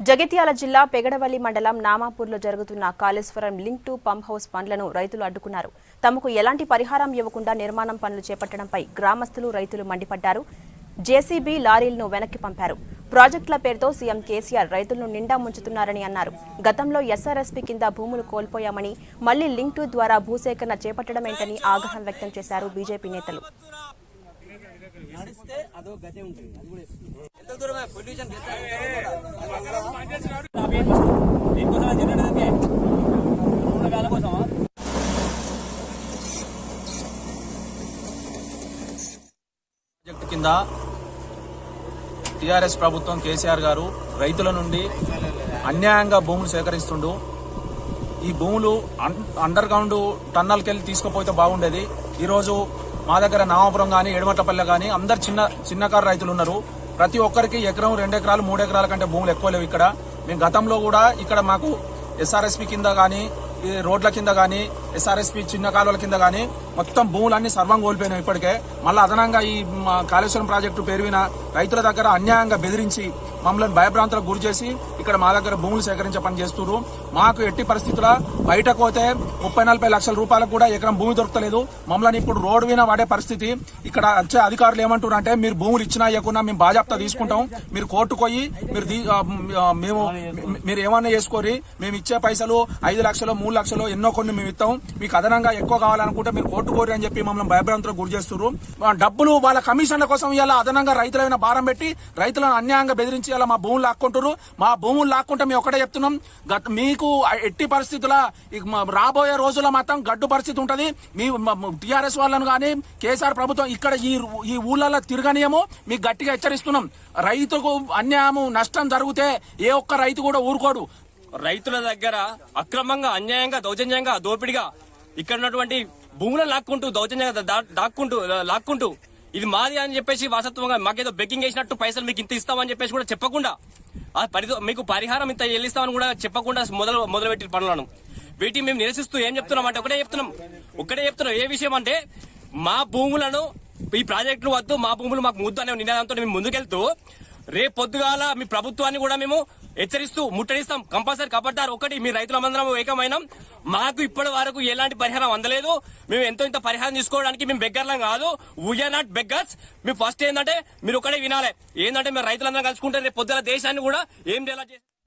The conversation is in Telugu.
జగిత్యాల జిల్లా పెగడవల్లి మండలం నామాపూర్లో జరుగుతున్న Kaleshwaram link to pump house పనులను రైతులు అడ్డుకున్నారు. తమకు ఎలాంటి పరిహారం ఇవ్వకుండా నిర్మాణం పనులు చేపట్టడంపై గ్రామస్తులు రైతులు మండిపడ్డారు. జేసీబీ లారీలను వెనక్కి పంపారు. ప్రాజెక్టుల పేరుతో సీఎం కేసీఆర్ రైతులను నిండా ముంచుతున్నారని అన్నారు. గతంలో ఎస్ఆర్ఎస్పీ కింద భూములు కోల్పోయామని మళ్లీ లింక్ టు ద్వారా భూసేకరణ చేపట్టడమేంటని ఆగ్రహం వ్యక్తం చేశారు బీజేపీ నేతలు. ప్రాజెక్టు కింద టీఆర్ఎస్ ప్రభుత్వం కేసీఆర్ గారు రైతుల నుండి అన్యాయంగా భూములు సేకరిస్తుండు. ఈ భూములు అండర్ గ్రౌండ్ టన్నల్కెళ్ళి తీసుకుపోతే బాగుండేది. ఈరోజు మా దగ్గర నామాపురం గానీ ఎడమట్లపల్లె గానీ అందరు చిన్నకారు రైతులు ఉన్నారు. ప్రతి ఒక్కరికి ఎకరం 2 ఎకరాలు 3 ఎకరాల కంటే భూములు ఎక్కువ లేవు. ఇక్కడ మేము గతంలో కూడా ఇక్కడ మాకు ఎస్ఆర్ఎస్పీ కింద గానీ ఈ రోడ్ల కింద గానీ ఎస్ఆర్ఎస్పీ చిన్న కాలువల కింద గానీ మొత్తం భూములన్నీ సర్వం కోల్పోయినాం. ఇప్పటికే మళ్ళీ అదనంగా ఈ కాళేశ్వరం ప్రాజెక్టు పేరువిన రైతుల దగ్గర అన్యాయంగా బెదిరించి మమ్మల్ని భయభ్రాంతులకు గురి చేసి ఇక్కడ మా దగ్గర భూములు సేకరించే పని చేస్తున్నారు. మాకు ఎట్టి పరిస్థితుల బయటకు పోతే 30-40 లక్షల రూపాయలకు కూడా ఎకరం భూమి దొరకలేదు. మమ్మల్ని ఇప్పుడు రోడ్డు మీద వాడే పరిస్థితి. ఇక్కడ వచ్చే అధికారులు ఏమంటున్నారు అంటే మీరు భూములు ఇచ్చినా ఇవ్వకుండా మేము బాజాప్తా తీసుకుంటాం, మీరు కోర్టుకు పోయి మీరు ఏమన్నా చేసుకోరి, మేము ఇచ్చే పైసలు 5 లక్షలు 3 లక్షలు ఎన్నో కొన్ని మేము ఇస్తాం, మీకు అదనంగా ఎక్కువ కావాలనుకుంటే మీరు కోర్టు కోరి అని చెప్పి మమ్మల్ని భయభ్రాంతులకు గురి చేస్తున్నారు. డబ్బులు వాళ్ళ కమిషన్ల కోసం ఇలా అదనంగా రైతులైన భారం పెట్టి రైతులను అన్యాయంగా బెదిరించి ఇలా మా భూములు లాక్కుంటారు. మా భూములు లాక్కుంటే మేము ఒకటే చెప్తున్నాం, మీకు ఎట్టి పరిస్థితుల రాబోయే రోజుల్లో మాత్రం గడ్డు పరిస్థితి ఉంటది. మీ టీఆర్ఎస్ వాళ్ళను కానీ కేసీఆర్ ప్రభుత్వం ఇక్కడ ఈ ఊళ్ళల్లో తిరగనీయము మీకు గట్టిగా హెచ్చరిస్తున్నాం. రైతుకు అన్యాయము నష్టం జరిగితే ఏ ఒక్క రైతు కూడా ఊరుకోడు. రైతుల దగ్గర అక్రమంగా అన్యాయంగా దౌర్జన్యంగా దోపిడిగా ఇక్కడ ఉన్నటువంటి భూములను లాక్కుంటూ దౌర్జన్యంగా లాక్కుంటూ ఇది మాది అని చెప్పేసి వాస్తవంగా మాకేదో బెక్కింగ్ చేసినట్టు పైసలు మీకు ఇంత ఇస్తామని చెప్పేసి కూడా చెప్పకుండా మీకు పరిహారం ఇంత చెల్లిస్తామని కూడా చెప్పకుండా మొదలుపెట్టిన పనులను వీటి మేము నిరసిస్తూ ఏం చెప్తున్నాం అంటే ఒకటే చెప్తున్నాం ఏ విషయం అంటే మా భూములను ఈ ప్రాజెక్టులు వద్దు, మా భూములు మాకు ముద్దు అనే నినాదంతో మేము ముందుకెళ్తూ రేపు పొద్దుగాల మీ ప్రభుత్వాన్ని కూడా మేము హెచ్చరిస్తూ ముట్టడిస్తాం. కంపల్సరీ కబడ్డారు. ఒకటి మీ రైతులందరం ఏకమైనాం. మాకు ఇప్పటి వరకు ఎలాంటి పరిహారం అందలేదు. మేము ఎంతో ఇంత పరిహారం తీసుకోవడానికి మేము బెగ్గర్లం కాదు, వీఆర్ నాట్ బెగ్గర్స్. మేము ఫస్ట్ ఏంటంటే మీరు ఒకటే వినాలి, ఏంటంటే మీరు రైతులందరం కలుసుకుంటే రేపు పొద్దున దేశాన్ని కూడా ఏం చేయాలి.